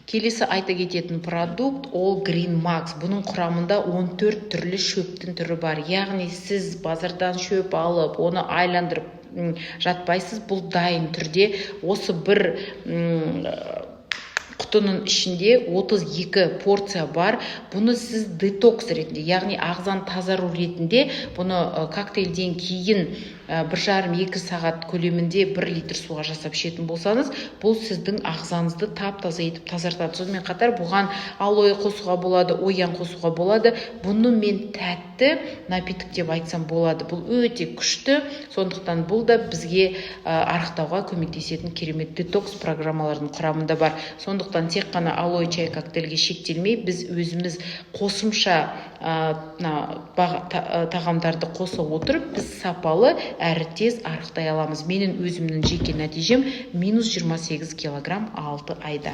Келесі айта кететін продукт ол Green Max. Бұның құрамында 14 түрлі шөптің түрі бар. Яғни сіз базардан шөп алып, оны айландырып жатпайсыз. Бұл дайын түрде осы бір құтының ішінде 32 порция бар. Бұны сіз детокс ретінде, яғни ағзаны тазару ретінде, бұны коктейльден кейін 1,5-2 сағат көлемінде 1 литр суға жасап ішетін болсаңыз, бұл сіздің ағзаңызды тап-таза етіп тазартады. Сонымен қатар бұған алоэ қосуға болады, оян қосуға болады. Бұны мен тәтті напиток деп айтсам болады. Бұл өте күшті, сондықтан бұл да бізге арықтауға көмектесетін керемет детокс программалардың құрамында бар. Сондықтан тек қана алоэ чай коктейльге шектелмей, біз өзіміз қосымша тағамдарды қоса отырып, біз сапалы әрі тез арықтай аламыз. Менің өзімнің жеке нәтижем -28 килограмм 6 айда.